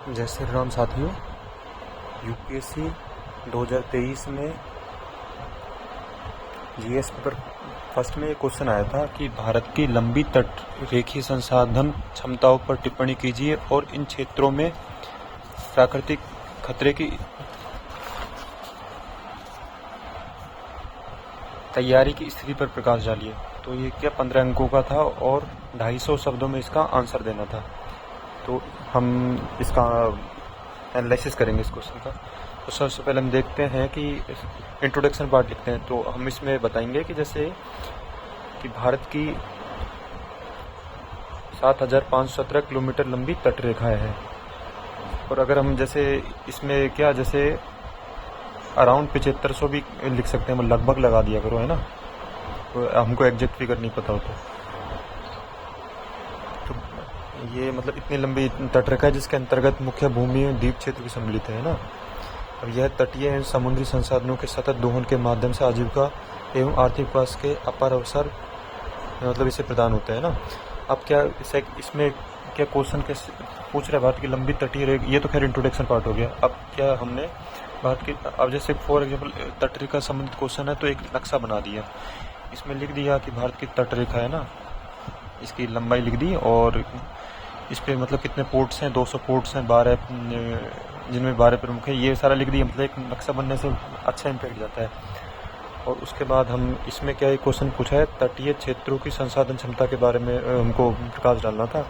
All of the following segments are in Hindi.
जय श्री राम साथियों। यूपीएससी 2023 में जीएस पेपर फर्स्ट में एक क्वेश्चन आया था कि भारत की लंबी तट रेखीय संसाधन क्षमताओं पर टिप्पणी कीजिए और इन क्षेत्रों में प्राकृतिक खतरे की तैयारी की स्थिति पर प्रकाश डालिए। तो ये क्या 15 अंकों का था और 250 शब्दों में इसका आंसर देना था। तो हम इसका एनालिसिस करेंगे इस क्वेश्चन का। तो सबसे पहले हम देखते हैं कि इंट्रोडक्शन पार्ट लिखते हैं। तो हम इसमें बताएंगे कि जैसे कि भारत की 7,517 किलोमीटर लंबी तट रेखाएं हैं, और अगर हम जैसे इसमें क्या जैसे अराउंड 7500 भी लिख सकते हैं, हम लगभग लगा दिया करो, है ना। तो हमको एग्जैक्ट फिगर नहीं पता होता। तो ये मतलब इतनी लंबी तटरेखा है जिसके अंतर्गत मुख्य भूमि और द्वीप क्षेत्र भी सम्मिलित है ना। अब यह तटीय एवं समुद्री संसाधनों के सतत दोहन के माध्यम से आजीविका एवं आर्थिक विकास के अपार अवसर मतलब इसे प्रदान होते हैं ना। अब क्या इसमें क्या क्वेश्चन के पूछ रहे भारत की लंबी तटीय रेखा, ये तो खैर इंट्रोडक्शन पार्ट हो गया। अब क्या हमने भारत की, अब जैसे फॉर एग्जाम्पल तटरेखा संबंधित क्वेश्चन है तो एक नक्शा बना दिया, इसमें लिख दिया कि भारत की तटरेखा है ना, इसकी लंबाई लिख दी और इस पे मतलब कितने पोर्ट्स हैं, 200 पोर्ट्स हैं, 12 जिनमें 12 प्रमुख है, ये सारा लिख दिया। मतलब एक नक्शा बनने से अच्छा इम्पैक्ट जाता है। और उसके बाद हम इसमें क्या एक क्वेश्चन पूछा है, तटीय क्षेत्रों की संसाधन क्षमता के बारे में हमको प्रकाश डालना था।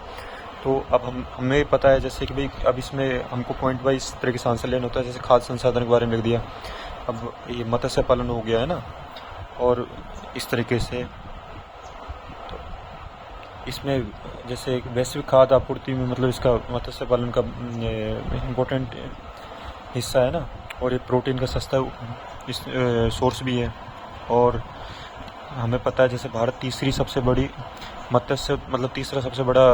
तो अब हमें पता है जैसे कि भाई अब इसमें हमको पॉइंट वाइज तरीके से आंसर लेना होता है। जैसे खाद्य संसाधन के बारे में लिख दिया, अब ये मत्स्य पालन हो गया है ना, और इस तरीके से इसमें जैसे वैश्विक खाद्य आपूर्ति में मतलब इसका मत्स्य पालन का इम्पोर्टेंट हिस्सा है ना, और ये प्रोटीन का सस्ता इस सोर्स भी है। और हमें पता है जैसे भारत तीसरी सबसे बड़ी मत्स्य मतलब तीसरा सबसे बड़ा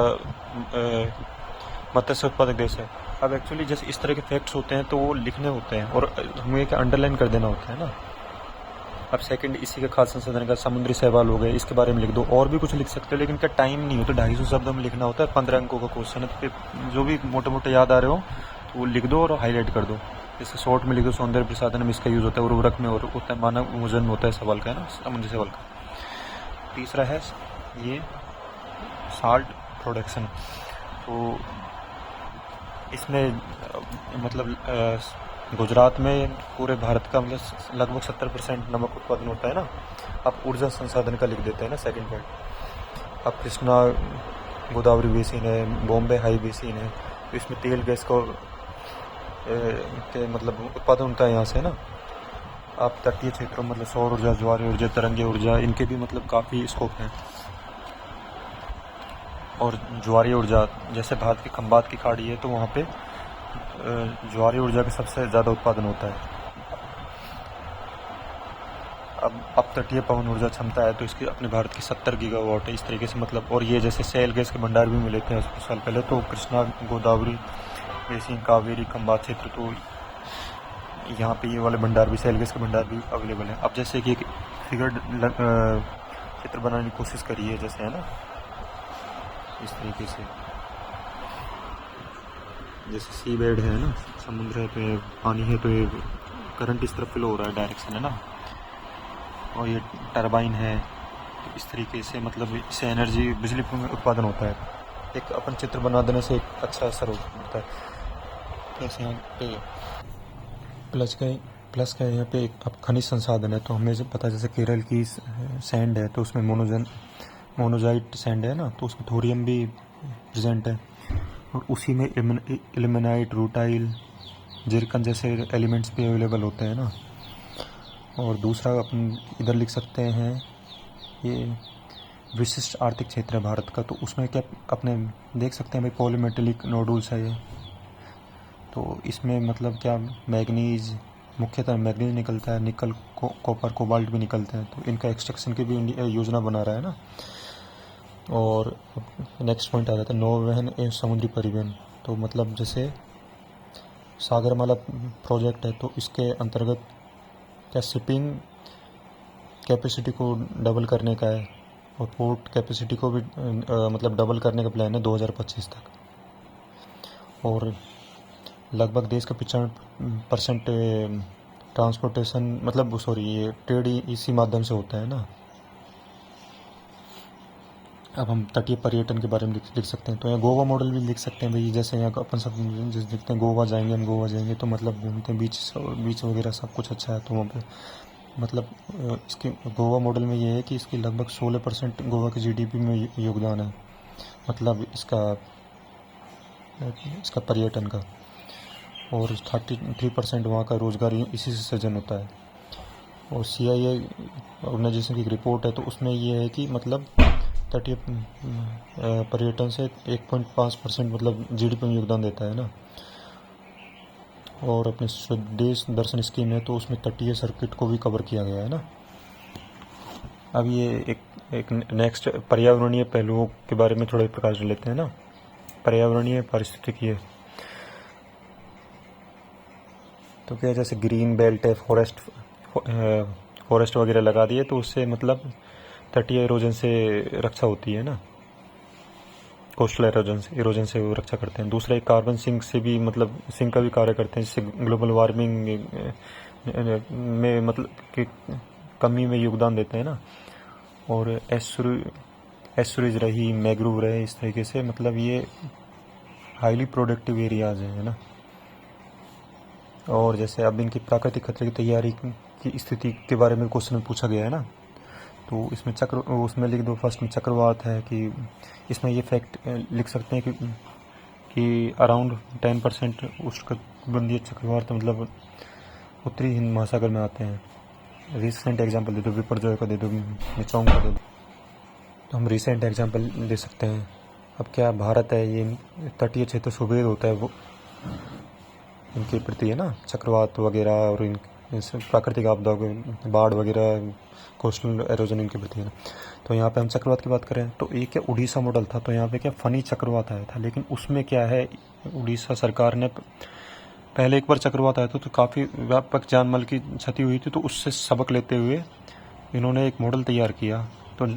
मत्स्य उत्पादक देश है। अब एक्चुअली जैसे इस तरह के फैक्ट्स होते हैं तो वो लिखने होते हैं और हमें क्या अंडरलाइन कर देना होता है ना। अब सेकंड इसी के खाद्य संसाधन का समुद्री शैवाल हो गए, इसके बारे में लिख दो। और भी कुछ लिख सकते हो लेकिन क्या टाइम नहीं हो तो 250 शब्दों में लिखना होता है। 15 अंकों का क्वेश्चन है, तो फिर जो भी मोटे मोटे याद आ रहे हो तो वो लिख दो और हाईलाइट कर दो। जैसे शॉर्ट में लिख दो, सौंदर्य प्रसाधन में इसका यूज होता है, उर्वरक में होता है, मानव भोजन में होता है सवाल का, है ना, समुद्री शैवाल का। तीसरा है ये साल्ट प्रोडक्शन। तो इसमें मतलब गुजरात में पूरे भारत का मतलब लगभग 70% नमक उत्पादन होता है ना। अब ऊर्जा संसाधन का लिख देते हैं ना सेकंड पॉइंट। अब कृष्णा गोदावरी बेसिन है, बॉम्बे हाई बेसिन है, तो इसमें तेल गैस को के मतलब उत्पादन होता है यहाँ से ना। अब तटीय क्षेत्रों मतलब सौर ऊर्जा, ज्वारीय ऊर्जा, तरंगीय ऊर्जा, इनके भी मतलब काफ़ी स्कोप हैं। और ज्वारीय ऊर्जा जैसे भारत की खंबात की खाड़ी है तो वहाँ पे ज्वारीय ऊर्जा का सबसे ज़्यादा उत्पादन होता है। अब तटीय पवन ऊर्जा क्षमता है तो इसकी अपने भारत की 70 गीगावाट है इस तरीके से मतलब। और ये जैसे सेल गैस के भंडार भी मिले थे कुछ साल पहले, तो कृष्णा गोदावरी बेसिन, कावेरी खंबात क्षेत्र, तो यहाँ पे ये वाले भंडार भी, सेल गैस के भंडार भी अवेलेबल है। अब जैसे कि एक फिगर चित्र बनाने की कोशिश करी है जैसे, है ना, इस तरीके से। जैसे सी बेड है ना, समुद्र है, तो पानी है, तो ये करंट इस तरफ फ्लो हो रहा है, डायरेक्शन है ना। और ये टरबाइन है, तो इस तरीके से मतलब इससे एनर्जी बिजली उत्पादन होता है। एक अपन चित्र बना देने से एक अच्छा असर होता है। जैसे यहाँ पे प्लस का यहाँ पे एक अब खनिज संसाधन है, तो हमें जब पता है जैसे केरल की सैंड है तो उसमें मोनोजाइट सैंड है ना, तो उसमें थोरियम भी प्रेजेंट है। और उसी में इल्मेनाइट, रूटाइल, जिरकन जैसे एलिमेंट्स भी अवेलेबल होते हैं ना। और दूसरा अपन इधर लिख सकते हैं ये विशिष्ट आर्थिक क्षेत्र है भारत का, तो उसमें क्या अपने देख सकते हैं भाई पॉलीमेटेलिक नोडुल्स है ये। तो इसमें मतलब क्या मैग्नीज, मुख्यतः मैग्नीज निकलता है, निकल कॉपर कोबाल्ट भी निकलते हैं, तो इनका एक्सट्रैक्शन की भी इंडिया योजना बना रहा है ना। और नेक्स्ट पॉइंट आ जाता है नौवहन एवं समुद्री परिवहन। तो मतलब जैसे सागरमाला प्रोजेक्ट है तो इसके अंतर्गत क्या शिपिंग कैपेसिटी को डबल करने का है, और पोर्ट कैपेसिटी को भी मतलब डबल करने का प्लान है 2025 तक। और लगभग देश का 95% ट्रांसपोर्टेशन मतलब ये ट्रेड इसी माध्यम से होता है ना। अब हम तटीय पर्यटन के बारे में लिख सकते हैं, तो यहाँ गोवा मॉडल भी लिख सकते हैं भाई। जैसे यहाँ अपन सब जैसे लिखते हैं गोवा जाएंगे, हम गोवा जाएंगे तो मतलब घूमते हैं, बीच वगैरह सब कुछ अच्छा है, तो वहाँ पे मतलब इसके गोवा मॉडल में ये है कि इसकी लगभग 16% गोवा के जीडीपी में योगदान है, मतलब इसका पर्यटन का, और 33% वहाँ का रोज़गार इसी से सृजन होता है। और CIA ऑर्गेनाइजेशन की एक रिपोर्ट है, तो उसमें ये है कि मतलब तटीय पर्यटन से 1.5% मतलब जीडीपी में योगदान देता है ना। और अपने स्वदेश दर्शन स्कीम है, तो उसमें तटीय सर्किट को भी कवर किया गया है ना। अब ये एक नेक्स्ट पर्यावरणीय पहलुओं के बारे में थोड़ा प्रकाश लेते हैं ना। पर्यावरणीय पारिस्थितिकीय, तो क्या जैसे ग्रीन बेल्ट है, फॉरेस्ट वगैरह लगा दिए, तो उससे मतलब तटीय इरोजन से रक्षा होती है ना, कोस्टल इरोजन से वो रक्षा करते हैं। दूसरा एक कार्बन सिंक से भी मतलब सिंक का भी कार्य करते हैं, जिससे ग्लोबल वार्मिंग में मतलब कि कमी में योगदान देते हैं ना। और एस्चुरीज रही, मैंग्रोव रहे, इस तरीके से मतलब ये हाईली प्रोडक्टिव एरियाज है ना। और जैसे अब इनकी प्राकृतिक खतरे की तैयारी की स्थिति के बारे में क्वेश्चन पूछा गया है ना, तो इसमें उसमें लिख दो फर्स्ट में चक्रवात है कि इसमें ये फैक्ट लिख सकते हैं कि अराउंड 10% उष्णकटिबंधीय चक्रवात मतलब उत्तरी हिंद महासागर में आते हैं। रिसेंट एग्जांपल दे दो, विपर्जय का दे दो, मिचोंग का दे दो, तो हम रिसेंट एग्जांपल दे सकते हैं। अब क्या भारत है, ये तटीय क्षेत्र सुभेद होता है वो इनके प्रति है ना, चक्रवात वगैरह और इन प्राकृतिक आपदाओं के बाढ़ वगैरह, कोस्टल एरोजन इनके प्रति है ना। तो यहाँ पे हम चक्रवात की बात करें तो ये क्या उड़ीसा मॉडल था, तो यहाँ पे क्या फनी चक्रवात आया था, लेकिन उसमें क्या है उड़ीसा सरकार ने पहले एक बार चक्रवात आया था तो काफ़ी व्यापक जान माल की क्षति हुई थी, तो उससे सबक लेते हुए इन्होंने एक मॉडल तैयार किया, तो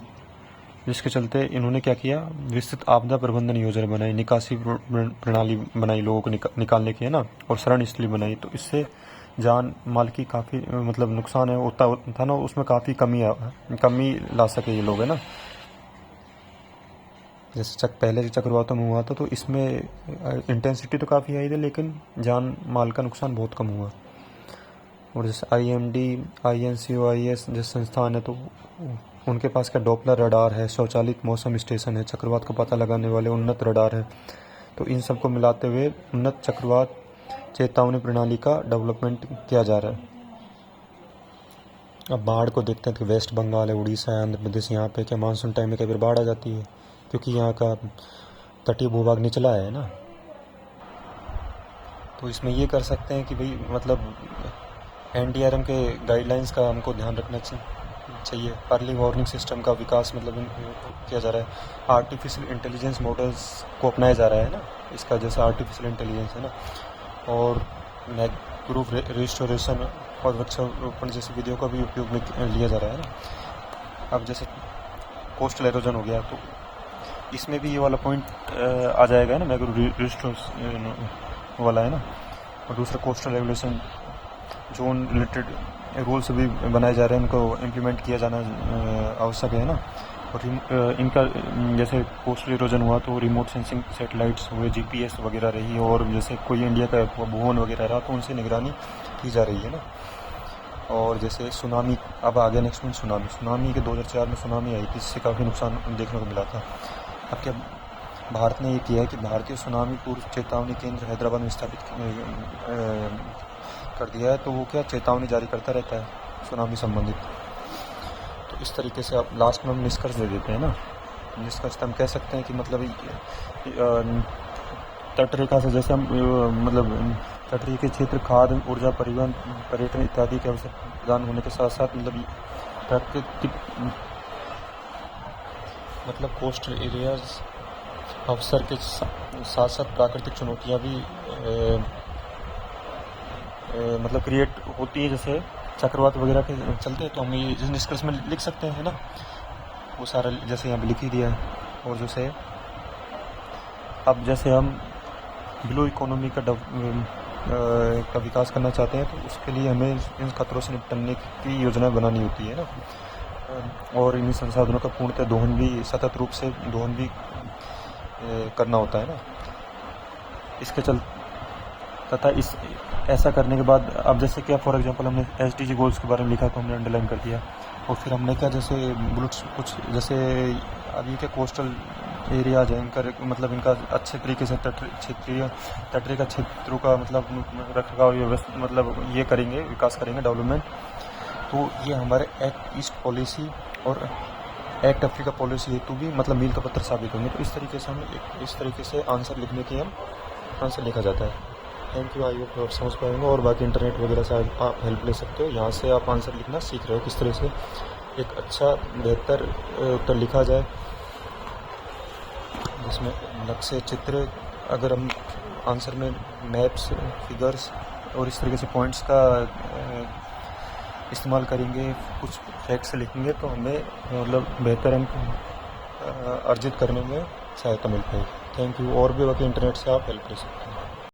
जिसके चलते इन्होंने क्या किया, विस्तृत आपदा प्रबंधन योजना बनाई, निकासी प्रणाली बनाई लोगों को निकालने की है ना, और शरण स्थली बनाई। तो इससे जान माल की काफ़ी मतलब नुकसान है होता था ना, उसमें काफ़ी कमी ला सके ये लोग है ना। जैसे पहले चक्रवातों में हुआ था, तो इसमें इंटेंसिटी तो काफ़ी आई थी, लेकिन जान माल का नुकसान बहुत कम हुआ। और जैसे IMD, INCOIS जैसे संस्थान है, तो उनके पास क्या डॉपलर रडार है, स्वचालित मौसम स्टेशन है, चक्रवात का पता लगाने वाले उन्नत रडार है। तो इन सबको मिलाते हुए उन्नत चक्रवात चेतावनी प्रणाली का डेवलपमेंट किया जा रहा है। अब बाढ़ को देखते हैं कि वेस्ट बंगाल है, उड़ीसा है, आंध्र प्रदेश, यहाँ पे क्या मानसून टाइम में कई बार बाढ़ आ जाती है, क्योंकि यहाँ का तटीय भूभाग निचला है ना। तो इसमें ये कर सकते हैं कि भाई मतलब NDRM के गाइडलाइंस का हमको ध्यान रखना चाहिए। अर्ली वार्निंग सिस्टम का विकास मतलब किया जा रहा है, आर्टिफिशियल इंटेलिजेंस मॉडल्स को अपनाया जा रहा है ना, इसका जैसा आर्टिफिशियल इंटेलिजेंस है ना। और मैंग्रोव रिस्टोरेशन और वृक्षारोपण जैसी विधियों का भी उपयोग में लिया जा रहा है ना। अब जैसे कोस्टल एरोजन हो गया, तो इसमें भी ये वाला पॉइंट आ जाएगा ना, मैंग्रोव रिस्टोरेशन वाला है ना। और दूसरा coastal regulation zone related rules भी बनाए जा रहे हैं, उनको इम्प्लीमेंट किया जाना आवश्यक है ना। और इनका जैसे कोस्टल इरोजन हुआ तो रिमोट सेंसिंग सैटेलाइट्स हुए, GPS वगैरह रही, और जैसे कोई इंडिया का भवन वगैरह रहा तो उनसे निगरानी की जा रही है ना। और जैसे सुनामी, अब आ गया नेक्स्ट में सुनामी के 2004 में सुनामी आई थी, जिससे काफ़ी नुकसान देखने को मिला था। अब क्या भारत ने ये किया है कि भारतीय सुनामी पूर्व चेतावनी केंद्र हैदराबाद में स्थापित कर दिया है, तो वो क्या चेतावनी जारी करता रहता है सुनामी संबंधित। तो इस तरीके से आप लास्ट में हम निष्कर्ष दे देते हैं ना। निष्कर्ष हम कह सकते हैं कि मतलब तटरेखा से जैसे हम मतलब तटरेखा के क्षेत्र खाद्य, ऊर्जा, परिवहन, पर्यटन इत्यादि के अवसर प्रदान होने के साथ साथ मतलब प्राकृतिक मतलब कोस्टल एरियाज अवसर के साथ साथ प्राकृतिक चुनौतियाँ भी मतलब क्रिएट होती है, जैसे चक्रवात वगैरह के चलते हैं। तो हम ये जिस निष्कर्ष में लिख सकते हैं ना, वो सारा जैसे यहाँ पे लिख ही दिया है। और जैसे अब जैसे हम ब्लू इकोनॉमी का विकास करना चाहते हैं, तो उसके लिए हमें इन खतरों से निपटने की योजना बनानी होती है ना। और इन संसाधनों का पूर्णतः दोहन भी, सतत रूप से दोहन भी करना होता है ना। इसके चल तथा इस ऐसा करने के बाद अब जैसे क्या फॉर एग्जांपल हमने SDG गोल्स के बारे में लिखा तो हमने अंडरलाइन कर दिया, और फिर हमने क्या जैसे बुलेट्स कुछ जैसे अभी के कोस्टल एरियाज हैं, इनका मतलब इनका अच्छे तरीके से तटीय क्षेत्रों का मतलब रखरखाव मतलब ये करेंगे, विकास करेंगे, डेवलपमेंट। तो ये हमारे एक्ट ईस्ट पॉलिसी और एक्ट अफ्रीका पॉलिसी हेतु भी मतलब मील का पत्थर साबित होंगे। तो इस तरीके से हम इस तरीके से आंसर लिखने की आंसर लिखा जाता है। थैंक यू, आई होप आप समझ पाएंगे। और बाकी इंटरनेट वगैरह से आप हेल्प ले सकते हो, यहाँ से आप आंसर लिखना सीख रहे हो किस तरह से एक अच्छा बेहतर उत्तर लिखा जाए, जिसमें नक्शे, चित्र, अगर हम आंसर में मैप्स, फिगर्स और इस तरीके से पॉइंट्स का इस्तेमाल करेंगे, कुछ फैक्ट्स लिखेंगे, तो हमें मतलब बेहतर अंक अर्जित करने में सहायता मिल पाएगी। Thank you. और भी बाकी इंटरनेट से आप हेल्प ले सकते हैं।